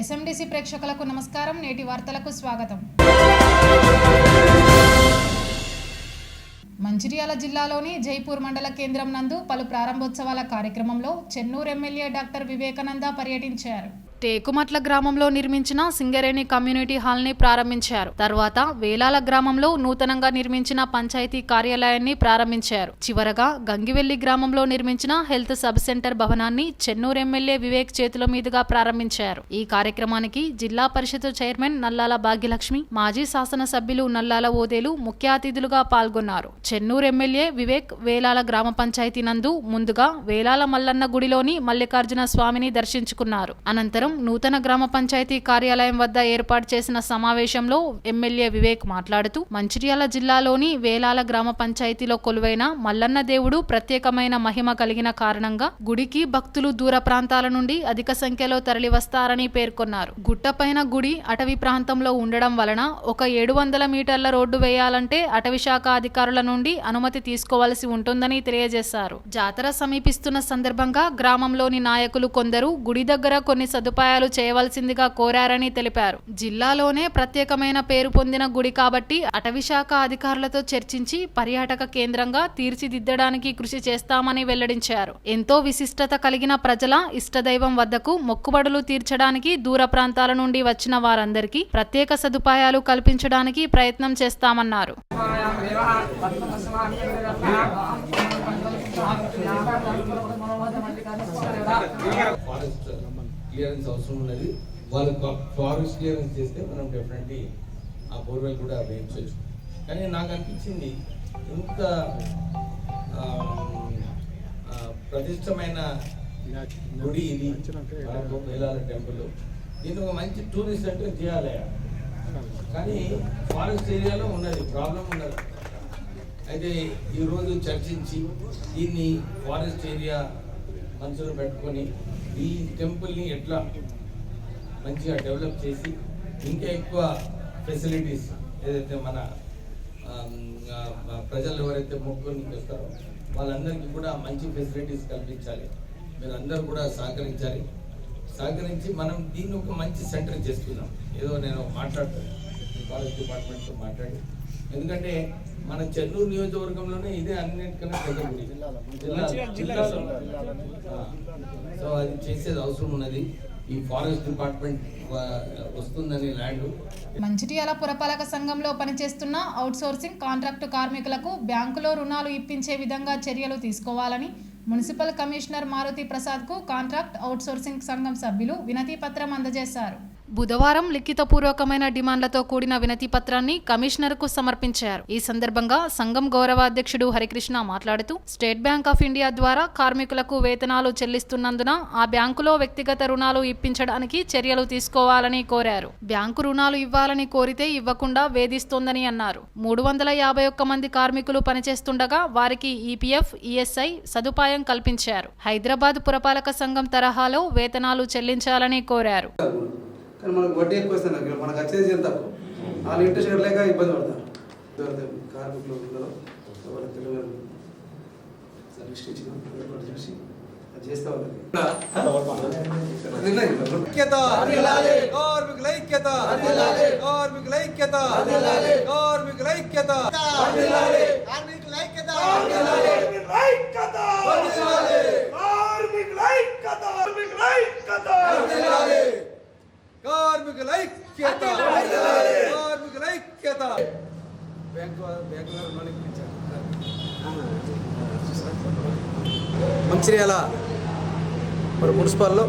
ఎస్ఎండిసి ప్రేక్షకులకు నమస్కారం. నేటి వార్తలకు స్వాగతం. మంచిర్యాల జిల్లాలోని జైపూర్ మండల కేంద్రం నందు పలు ప్రారంభోత్సవాల కార్యక్రమంలో చెన్నూరు ఎమ్మెల్యే డాక్టర్ వివేకానంద పర్యటించారు. టేకుమట్ల గ్రామంలో నిర్మించిన సింగరేణి కమ్యూనిటీ హాల్ ని ప్రారంభించారు. తర్వాత వేలాల గ్రామంలో నూతనంగా నిర్మించిన పంచాయతీ కార్యాలయాన్ని ప్రారంభించారు. చివరగా గంగివెల్లి గ్రామంలో నిర్మించిన హెల్త్ సబ్ సెంటర్ భవనాన్ని చెన్నూరు ఎమ్మెల్యే వివేక్ చేతుల మీదుగా ప్రారంభించారు. ఈ కార్యక్రమానికి జిల్లా పరిషత్ చైర్మన్ నల్లాల భాగ్యలక్ష్మి, మాజీ శాసనసభ్యులు నల్లాల ఓదేలు ముఖ్య అతిథులుగా పాల్గొన్నారు. చెన్నూరు ఎమ్మెల్యే వివేక్ వేలాల గ్రామ పంచాయతీ నందు ముందుగా వేలాల మల్లన్న గుడిలోని మల్లికార్జున స్వామిని దర్శించుకున్నారు. అనంతరం నూతన గ్రామ పంచాయతీ కార్యాలయం వద్ద ఏర్పాటు చేసిన సమావేశంలో ఎమ్మెల్యే వివేక్ మాట్లాడుతూ మంచిర్యాల జిల్లాలోని వేలాల గ్రామ పంచాయతీలో కొలువైన మల్లన్న దేవుడు ప్రత్యేకమైన మహిమ కలిగిన కారణంగా గుడికి భక్తులు దూర ప్రాంతాల నుండి అధిక సంఖ్యలో తరలివస్తారని పేర్కొన్నారు. గుట్టపైన గుడి అటవీ ప్రాంతంలో ఉండడం వలన ఒక 700 మీటర్ల రోడ్డు వేయాలంటే అటవీ శాఖ అధికారుల నుండి అనుమతి తీసుకోవాల్సి ఉంటుందని తెలియజేశారు. జాతర సమీపిస్తున్న సందర్భంగా గ్రామంలోని నాయకులు కొందరు గుడి దగ్గర కొన్ని సదుపాయాలు చేయవలసిందిగా కోరారని తెలిపారు. జిల్లాలోనే ప్రత్యేకమైన పేరు పొందిన గుడి కాబట్టి అటవీ శాఖ అధికారులతో చర్చించి పర్యాటక కేంద్రంగా తీర్చిదిద్దడానికి కృషి చేస్తామని వెల్లడించారు. ఎంతో విశిష్టత కలిగిన ప్రజల ఇష్టదైవం వద్దకు మొక్కుబడులు తీర్చడానికి దూర ప్రాంతాల నుండి వచ్చిన వారందరికీ ప్రత్యేక సదుపాయాలు కల్పించడానికి ప్రయత్నం చేస్తామన్నారు. క్లియరెన్స్ అవసరం ఉన్నది. వాళ్ళు ఫారెస్ట్ క్లియరెన్స్ చేస్తే మనం డెఫినెట్లీ ఆ బోర్వెల్ కూడా వేయించవచ్చు. కానీ నాకు అనిపించింది ఇంత ప్రతిష్టమైన గుడి ఇది వేలాల టెంపుల్, దీన్ని ఒక మంచి టూరిస్ట్ అంటే చేయాలి. కానీ ఫారెస్ట్ ఏరియాలో ఉన్నది ప్రాబ్లం ఉన్నది. అయితే ఈరోజు చర్చించి దీన్ని ఫారెస్ట్ ఏరియా మనసులో పెట్టుకొని ఈ టెంపుల్ని ఎట్లా మంచిగా డెవలప్ చేసి ఇంకా ఎక్కువ ఫెసిలిటీస్ ఏదైతే మన ప్రజలు ఎవరైతే మొక్కునికి వస్తారో వాళ్ళందరికీ కూడా మంచి ఫెసిలిటీస్ కల్పించాలి. మీరు అందరూ కూడా సహకరించి మనం దీన్ని ఒక మంచి సెంటర్ చేసుకుందాం. ఏదో నేను మాట్లాడతాను ఫారెస్ట్ డిపార్ట్మెంట్తో మాట్లాడి, ఎందుకంటే మన చెన్నూరు నియోజకవర్గంలోనే ఇదే అన్నిటికన్నా పెద్ద గుడి జిల్లాలో. సో అది చేసేది అవసరం ఉన్నది. ఈ ఫారెస్ట్ డిపార్ట్మెంట్ వస్తుందని ల్యాండ్. మంచిర్యాల పురపాలక సంఘంలో పనిచేస్తున్న అవుట్సోర్సింగ్ కాంట్రాక్టు కార్మికులకు బ్యాంకులో రుణాలు ఇప్పించే విధంగా చర్యలు తీసుకోవాలని మున్సిపల్ కమిషనర్ మారుతి ప్రసాద్కు కాంట్రాక్ట్ అవుట్సోర్సింగ్ సంఘం సభ్యులు వినతి పత్రం అందజేశారు. బుధవారం లిఖితపూర్వకమైన డిమాండ్లతో కూడిన వినతి పత్రాన్ని కమిషనర్కు సమర్పించారు. ఈ సందర్భంగా సంఘం గౌరవ అధ్యక్షుడు హరికృష్ణ మాట్లాడుతూ స్టేట్ బ్యాంక్ ఆఫ్ ఇండియా ద్వారా కార్మికులకు వేతనాలు చెల్లిస్తున్నందున ఆ బ్యాంకులో వ్యక్తిగత రుణాలు ఇప్పించడానికి చర్యలు తీసుకోవాలని కోరారు. బ్యాంకు రుణాలు ఇవ్వాలని కోరితే ఇవ్వకుండా వేధిస్తోందని అన్నారు. 351 మంది కార్మికులు పనిచేస్తుండగా వారికి ఈపీఎఫ్, ఈఎస్ఐ సదుపాయం కల్పించారు. హైదరాబాద్ పురపాలక సంఘం తరహాలో వేతనాలు చెల్లించాలని కోరారు. కానీ మనకు వడ్డీ ఎక్కువ వస్తుంది, మనకు వచ్చేది ఎంత తక్కువ. వాళ్ళు ఇంట్రెస్ట్ కట్టలేక ఇబ్బంది పడతారు. కార్మికులు ఉన్నారో వాళ్ళకి తెలియదు లిస్ట్ ఇచ్చిన చూసి అది చేస్తా మంచిర్యాల మరి మున్సిపల్లో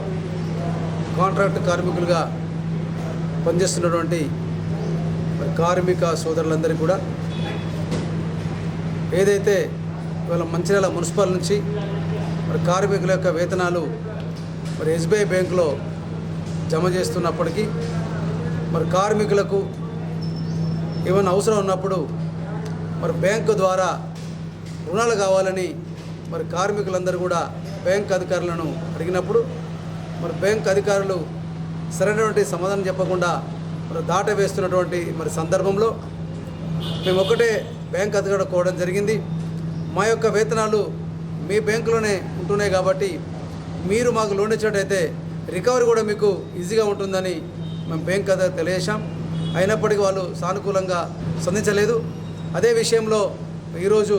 కాంట్రాక్ట్ కార్మికులుగా పనిచేస్తున్నటువంటి మరి కార్మిక సోదరులందరికీ కూడా ఏదైతే ఇవాళ మంచిర్యాల మున్సిపల్ నుంచి మరి కార్మికుల యొక్క వేతనాలు మరి ఎస్బీఐ బ్యాంకులో జమ చేస్తున్నప్పటికీ మరి కార్మికులకు ఏమైనా అవసరం ఉన్నప్పుడు మరి బ్యాంకు ద్వారా రుణాలు కావాలని మరి కార్మికులందరూ కూడా బ్యాంక్ అధికారులను అడిగినప్పుడు మరి బ్యాంక్ అధికారులు సరైనటువంటి సమాధానం చెప్పకుండా మరి దాట వేస్తున్నటువంటి మరి సందర్భంలో మేము ఒకటే బ్యాంక్ అధికారులు కోవడం జరిగింది. మా యొక్క వేతనాలు మీ బ్యాంకులోనే ఉంటున్నాయి కాబట్టి మీరు మాకు లోన్ ఇచ్చినట్టయితే రికవరీ కూడా మీకు ఈజీగా ఉంటుందని మేము బ్యాంక్ కదా తెలియజేశాం. అయినప్పటికీ వాళ్ళు సానుకూలంగా స్పందించలేదు. అదే విషయంలో ఈరోజు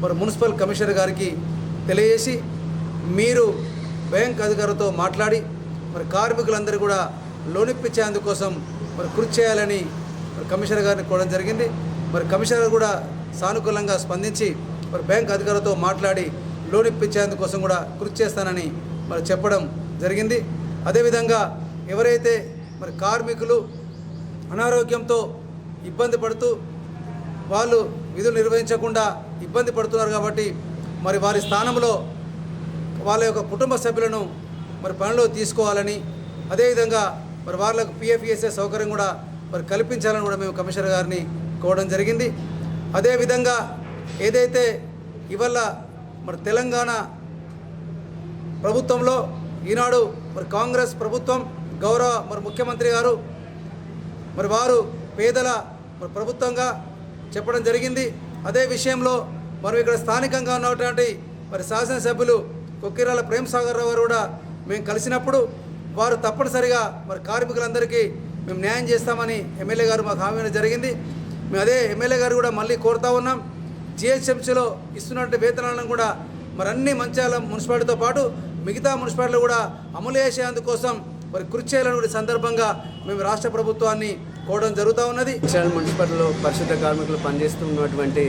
మరి మున్సిపల్ కమిషనర్ గారికి తెలియజేసి మీరు బ్యాంక్ అధికారులతో మాట్లాడి మరి కార్మికులందరూ కూడా లోన్ ఇప్పించేందుకోసం మరి కృషి చేయాలని మరి కమిషనర్ గారిని కోరడం జరిగింది. మరి కమిషనర్ కూడా సానుకూలంగా స్పందించి మరి బ్యాంక్ అధికారులతో మాట్లాడి లోన్ ఇప్పించేందుకోసం కూడా కృషి చేస్తానని మరి చెప్పడం జరిగింది. అదేవిధంగా ఎవరైతే మరి కార్మికులు అనారోగ్యంతో ఇబ్బంది పడుతూ వాళ్ళు విధులు నిర్వహించకుండా ఇబ్బంది పడుతున్నారు కాబట్టి మరి వారి స్థానంలో వాళ్ళ యొక్క కుటుంబ సభ్యులను మరి పనిలో తీసుకోవాలని, అదేవిధంగా మరి వాళ్ళకు పిఎఫ్ఈఎస్ఏ సౌకర్యం కూడా మరి కల్పించాలని కూడా మేము కమిషనర్ గారిని కోరడం జరిగింది. అదేవిధంగా ఏదైతే ఇవాళ మరి తెలంగాణ ప్రభుత్వంలో ఈనాడు మరి కాంగ్రెస్ ప్రభుత్వం గౌరవ మరి ముఖ్యమంత్రి గారు మరి వారు పేదల మరి ప్రభుత్వంగా చెప్పడం జరిగింది. అదే విషయంలో మనం ఇక్కడ స్థానికంగా ఉన్నటువంటి మరి శాసనసభ్యులు కొక్కిరాల ప్రేమ్ సాగర్ రావు గారు కూడా మేము కలిసినప్పుడు వారు తప్పనిసరిగా మరి కార్మికులందరికీ మేము న్యాయం చేస్తామని ఎమ్మెల్యే గారు మాకు హామీ ఇవ్వడం జరిగింది. మేము అదే ఎమ్మెల్యే గారు కూడా మళ్ళీ కోరుతా ఉన్నాం. జిహెచ్ఎంసీలో ఇస్తున్నటువంటి వేతనాలను కూడా మరి అన్ని మంచిర్యాల మున్సిపాలిటీతో పాటు మిగతా మున్సిపాలిటీలు కూడా అమలు చేసేందుకోసం మరి కృషి చేయాలని సందర్భంగా మేము రాష్ట్ర ప్రభుత్వాన్ని కోరడం జరుగుతూ ఉన్నది. మంచిర్యాల మున్సిపాలిటీలో పరిశుద్ధ కార్మికులు పనిచేస్తున్నటువంటి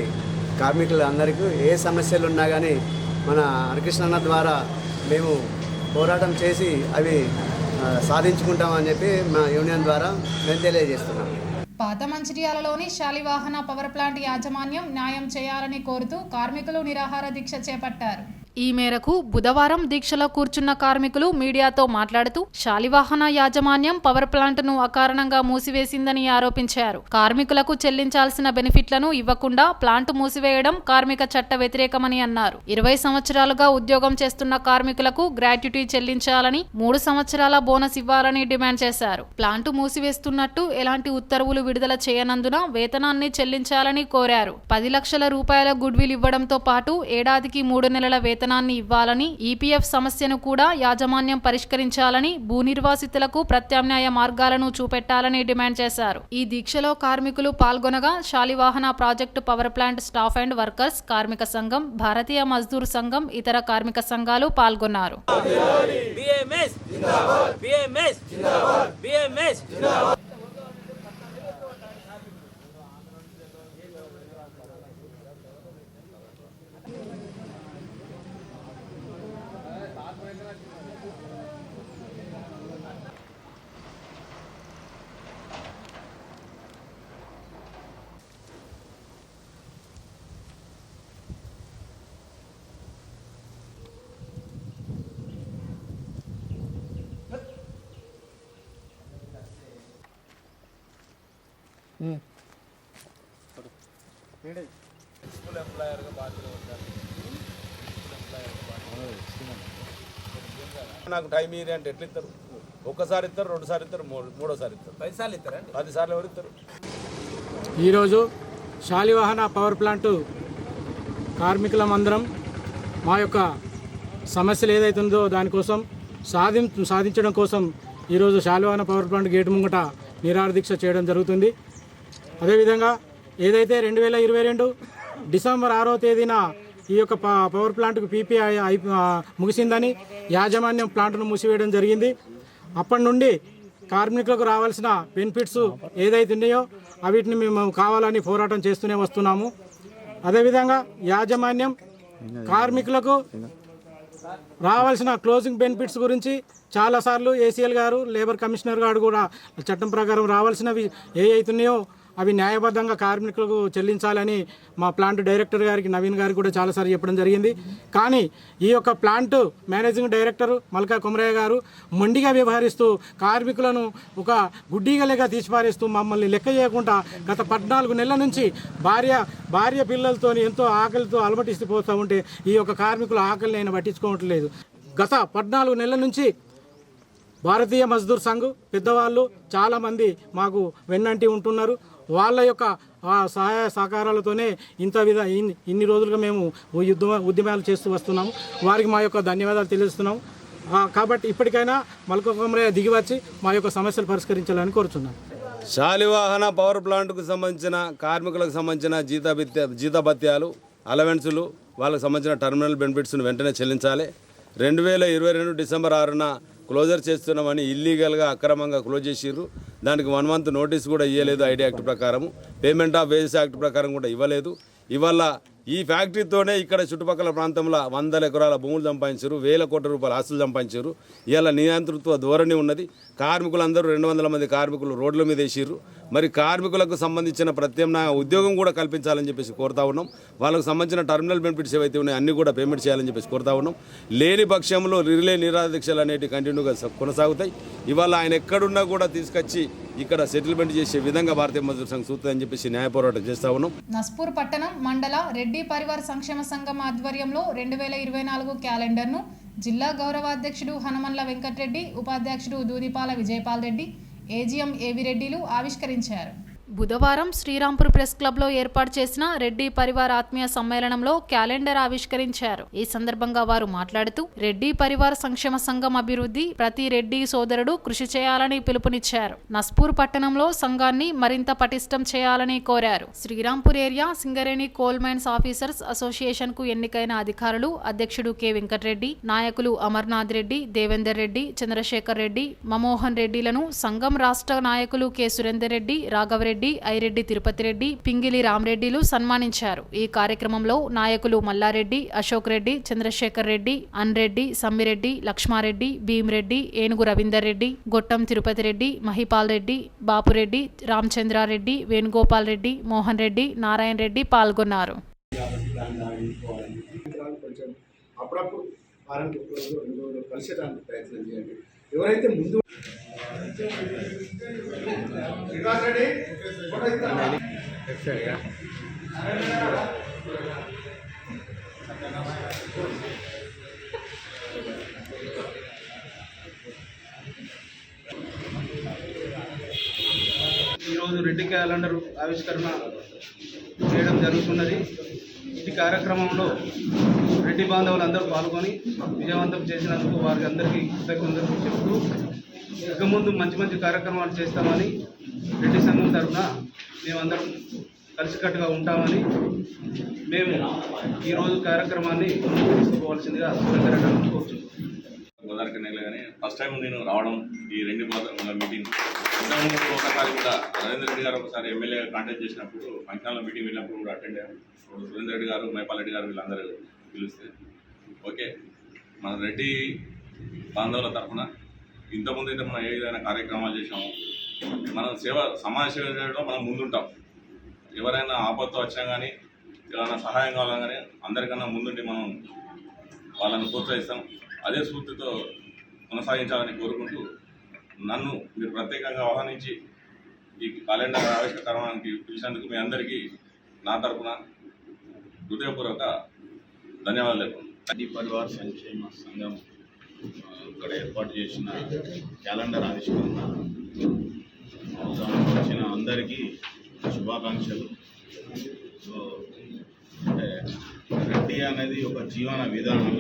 కార్మికులందరికీ ఏ సమస్యలు ఉన్నా కానీ మన హరికృష్ణన్న ద్వారా మేము పోరాటం చేసి అవి సాధించుకుంటామని చెప్పి మా యూనియన్ ద్వారా మేము తెలియజేస్తున్నాం. పాత మంచిర్యాలలోని శాలివాహన పవర్ ప్లాంట్ యాజమాన్యం న్యాయం చేయాలని కోరుతూ కార్మికులు నిరాహార దీక్ష చేపట్టారు. ఈ మేరకు బుధవారం దీక్షలో కూర్చున్న కార్మికులు మీడియాతో మాట్లాడుతూ శాలివాహన యాజమాన్యం పవర్ ప్లాంట్ను అకారణంగా మూసివేసిందని ఆరోపించారు. కార్మికులకు చెల్లించాల్సిన బెనిఫిట్లను ఇవ్వకుండా ప్లాంట్ మూసివేయడం కార్మిక చట్ట వ్యతిరేకమని అన్నారు. 20 సంవత్సరాలుగా ఉద్యోగం చేస్తున్న కార్మికులకు గ్రాట్యుటీ చెల్లించాలని, 3 సంవత్సరాల బోనస్ ఇవ్వాలని డిమాండ్ చేశారు. ప్లాంట్ మూసివేస్తున్నట్టు ఎలాంటి ఉత్తర్వులు విడుదల చేయనందున వేతనాన్ని చెల్లించాలని కోరారు. 10 లక్షల రూపాయల గుడ్విల్ ఇవ్వడంతో పాటు ఏడాదికి 3 నెలల వేతనాన్ని ఇవ్వాలని, ఈపీఎఫ్ సమస్యను కూడా యాజమాన్యం పరిష్కరించాలని, భూ నిర్వాసితులకు ప్రత్యామ్నాయ మార్గాలను చూపెట్టాలని డిమాండ్ చేశారు. ఈ దీక్షలో కార్మికులు పాల్గొనగా Shalivahana project power plant staff and workers కార్మిక సంఘం, భారతీయ మజ్దూర్ సంఘం, ఇతర కార్మిక సంఘాలు పాల్గొన్నారు. నాకు టైం ఇయ్యి అంటే ఎట్లా ఇస్తారు? ఒక్కసారి ఇస్తారు, 2 సార్లు ఇస్తారు, 3వ సారి ఇస్తారు. 10 సార్లు ఇస్తారండి. 10 సార్లు ఎవరు ఇస్తారు? ఈరోజు శాలివాహన పవర్ ప్లాంటు కార్మికులమందరం మా యొక్క సమస్యలు ఏదైతుందో దానికోసం సాధించడం కోసం ఈరోజు శాలివాహన పవర్ ప్లాంట్ గేటు ముంగట నిరాహార దీక్ష చేయడం జరుగుతుంది. అదేవిధంగా ఏదైతే 2022 డిసెంబర్ 6వ తేదీన ఈ యొక్క పవర్ ప్లాంట్కు పీపీఐ ముగిసిందని యాజమాన్యం ప్లాంట్ను మూసివేయడం జరిగింది. అప్పటి నుండి కార్మికులకు రావాల్సిన బెనిఫిట్స్ ఏదైతే ఉన్నాయో వీటిని మేము కావాలని పోరాటం చేస్తూనే వస్తున్నాము. అదేవిధంగా యాజమాన్యం కార్మికులకు రావాల్సిన క్లోజింగ్ బెనిఫిట్స్ గురించి చాలాసార్లు ఏసీఎల్ గారు, లేబర్ కమిషనర్ గారు కూడా చట్టం ప్రకారం రావాల్సినవి ఏ అవుతున్నాయో అవి న్యాయబద్ధంగా కార్మికులకు చెల్లించాలని మా ప్లాంట్ డైరెక్టర్ గారికి, నవీన్ గారికి కూడా చాలాసార్లు చెప్పడం జరిగింది. కానీ ఈ యొక్క ప్లాంట్ మేనేజింగ్ డైరెక్టర్ మల్కా కుమరయ్య గారు మొండిగా వ్యవహరిస్తూ కార్మికులను ఒక గుడ్డిగలేగా తీసిపారేస్తూ మమ్మల్ని లెక్క చేయకుండా గత 14 నెలల నుంచి భార్య పిల్లలతో ఎంతో ఆకలితో అలమటిస్తూ ఉంటే ఈ యొక్క కార్మికుల ఆకలిని ఆయన పట్టించుకోవట్లేదు. గత 14 నెలల నుంచి భారతీయ మజ్దూర్ సంఘ్ పెద్దవాళ్ళు చాలామంది మాకు వెన్నంటి ఉంటున్నారు. వాళ్ళ యొక్క సహాయ సహకారాలతోనే ఇన్ని రోజులుగా మేము ఉద్యమాలు చేస్తూ వస్తున్నాము. వారికి మా యొక్క ధన్యవాదాలు తెలుస్తున్నాము. కాబట్టి ఇప్పటికైనా మల్క కొమరయ్య దిగివచ్చి మా యొక్క సమస్యలు పరిష్కరించాలని కోరుతున్నాను. శాలివాహన పవర్ ప్లాంట్కు సంబంధించిన కార్మికులకు సంబంధించిన జీతభత్యాలు, అలవెన్సులు, వాళ్ళకు సంబంధించిన టర్మినల్ బెనిఫిట్స్ను వెంటనే చెల్లించాలి. 2022 డిసెంబర్ 6న క్లోజర్ చేస్తున్నామని ఇల్లీగల్గా అక్రమంగా క్లోజ్ చేసిర్రు. దానికి 1 మంత్ నోటీస్ కూడా ఇవ్వలేదు. ఐడి యాక్ట్ ప్రకారం, పేమెంట్ ఆఫ్ వేజెస్ యాక్ట్ ప్రకారం కూడా ఇవ్వలేదు. ఇవాళ ఈ ఫ్యాక్టరీతోనే ఇక్కడ చుట్టుపక్కల ప్రాంతంలో 100 ఎకరాల భూములు సంపాదించారు, 1000 కోట్ల రూపాయల ఆస్తులు సంపాదించారు. ఇవాళ నియంతృత్వ ధోరణి ఉన్నది. కార్మికులందరూ 200 మంది కార్మికులు రోడ్ల మీద వేసిర్రు. మరి కార్మికులకు సంబంధించిన ప్రత్యామ్నాయ ఉద్యోగం కూడా కల్పించాలని చెప్పేసి కోరుతా ఉన్నాం. వాళ్ళకు సంబంధించిన టర్మినల్ బెనిఫిట్స్ ఏవైతే ఉన్నాయో అన్నీ కూడా పేమెంట్ చేయాలని చెప్పేసి కోరుతా ఉన్నాం. లేని పక్షంలో రిలే నిరాదీక్షలు అనేవి కంటిన్యూగా కొనసాగుతాయి. ఇవాళ ఆయన ఎక్కడున్నా కూడా తీసుకొచ్చి ఇక్కడ సెటిల్మెంట్ చేసే విధంగా భారతీయ మజ్దూర్ సంఘ్ చూస్తుందని చెప్పేసి న్యాయ పోరాటం చేస్తా ఉన్నాం. నస్పూర్ పట్టణం మండల రెడ్డి పరివార్ సంక్షేమ సంఘం ఆధ్వర్యంలో 2024 క్యాలెండర్ను జిల్లా గౌరవాధ్యక్షుడు హనుమన్ల వెంకటరెడ్డి, ఉపాధ్యక్షుడు దూదిపాల విజయపాల్ రెడ్డి, ఏజీఎం ఏవిరెడ్డిలు ఆవిష్కరించారు. బుధవారం శ్రీరాంపూర్ ప్రెస్ క్లబ్లో ఏర్పాటు చేసిన రెడ్డి పరివార్ ఆత్మీయ సమ్మేళనంలో క్యాలెండర్ ఆవిష్కరించారు. ఈ సందర్భంగా వారు మాట్లాడుతూ రెడ్డి పరివార్ సంక్షేమ సంఘం అభివృద్ధి ప్రతి రెడ్డి సోదరుడు కృషి చేయాలని పిలుపునిచ్చారు. నస్పూర్ పట్టణంలో సంఘాన్ని మరింత పటిష్టం చేయాలని కోరారు. Srirampur area Singareni coal mines officers association కు ఎన్నికైన అధికారులు అధ్యక్షుడు కె వెంకటరెడ్డి, నాయకులు అమర్నాథ్ రెడ్డి, దేవేందర్ రెడ్డి, చంద్రశేఖర్ రెడ్డి, మమోహన్ రెడ్డిలను సంఘం రాష్ట్ర నాయకులు కె సురేందర్ రెడ్డి, రాఘవరెడ్డి, ఐరెడ్డి తిరుపతి రెడ్డి, పింగిలి రామరెడ్డిలు సన్మానించారు. ఈ కార్యక్రమంలో నాయకులు మల్లారెడ్డి, అశోక్ రెడ్డి, చంద్రశేఖర్ రెడ్డి, అన్రెడ్డి, సమ్మిరెడ్డి, లక్ష్మారెడ్డి, భీమరెడ్డి, ఏనుగు రవీందర్ రెడ్డి, గొట్టం తిరుపతి రెడ్డి, మహిపాల్ రెడ్డి, బాపురెడ్డి, రామచంద్రారెడ్డి, వేణుగోపాల్ రెడ్డి, మోహన్ రెడ్డి, నారాయణ రెడ్డి పాల్గొన్నారు. అప్పుడప్పుడు వారానికి కలిసేదానికి ప్రయత్నం చేయండి. ఎవరైతే ముందు ఈరోజు రెడ్డి క్యాలెండర్ ఆవిష్కరణ చేయడం జరుగుతున్నది. ఈ కార్యక్రమంలో రెడ్డి బాంధవులందరూ పాల్గొని విజయవంతం చేసినందుకు వారికి అందరికీ కృతజ్ఞతలు చెప్తూ ఇక ముందు మంచి మంచి కార్యక్రమాలు చేస్తామని రెడ్డి సంఘం తరఫున మేమందరం కలిసికట్టుగా ఉంటామని మేము ఈరోజు కార్యక్రమాన్ని తీసుకోవాల్సిందిగా సురేంద్రరెడ్డి కోరుతున్నాం. గోదావరికి నెల కానీ ఫస్ట్ టైం నేను రావడం ఈ రెండు మీటింగ్. ఇంతకుముందు ఒకసారి కూడా నరేంద్ర రెడ్డి గారు ఒకసారి ఎమ్మెల్యే కాంటాక్ట్ చేసినప్పుడు ఫంక్షన్లో మీటింగ్ వెళ్ళినప్పుడు కూడా అటెండ్ అయ్యాం. సురేంద్ర రెడ్డి గారు, మైపాల్ రెడ్డి గారు వీళ్ళందరూ పిలిస్తే ఓకే మన రెడ్డి బాంధవుల తరఫున ఇంతకుముందు అయితే మనం ఏ విధమైన కార్యక్రమాలు చేసాము, మనం సమాజ సేవ చేయడంలో మనం ముందుంటాం. ఎవరైనా ఆపత్తు వచ్చినా కానీ ఏమైనా సహాయం కావాలన్నా కానీ అందరికన్నా ముందుండి మనం వాళ్ళని ప్రోత్సహిస్తాం. అదే స్ఫూర్తితో కొనసాగించాలని కోరుకుంటూ నన్ను మీరు ప్రత్యేకంగా ఆహ్వానించి ఈ క్యాలెండర్ ఆవిష్కరణకి పిలిచినందుకు మీ అందరికీ నా తరఫున హృదయపూర్వక ధన్యవాదాలు. రెడ్డి పరివార్ సంక్షేమ సంఘం ఇక్కడ ఏర్పాటు చేసిన క్యాలెండర్ ఆవిష్కరణ వచ్చిన అందరికీ శుభాకాంక్షలు. సో అంటే రెడ్డి అనేది ఒక జీవన విధానం.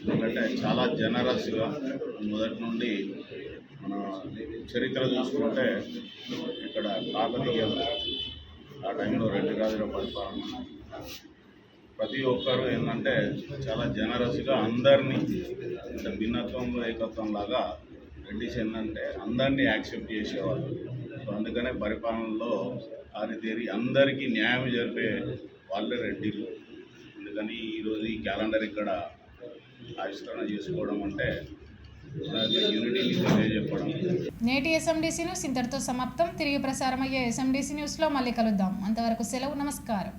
ఎందుకంటే చాలా జనరస్గా మొదటి నుండి మన చరిత్ర చూసుకుంటే ఇక్కడ కాకతీయులు ఆ టైంలో రెడ్డి రాజుల పరిపాలన ప్రతి ఒక్కరు ఏంటంటే చాలా జనరస్గా అందరినీ అంటే భిన్నత్వంలో ఏకత్వం లాగా రెడ్డిస్ ఏంటంటే అందరినీ యాక్సెప్ట్ చేసేవాళ్ళు. సో అందుకనే పరిపాలనలో ఆరితేరి అందరికీ న్యాయం జరిపే వాళ్ళే రెడ్డిలు. అందుకని ఈరోజు ఈ క్యాలెండర్ ఇక్కడ ఆవిష్కరణ చేసుకోవడం అంటే యూనిటీని తెలియజెప్పడం. నేటి ఎస్ఎండిసి న్యూస్ ఇంతటితో సమాప్తం. తిరిగి ప్రసారమయ్యే ఎస్ఎండిసి న్యూస్లో మళ్ళీ కలుద్దాం. అంతవరకు సెలవు. నమస్కారం.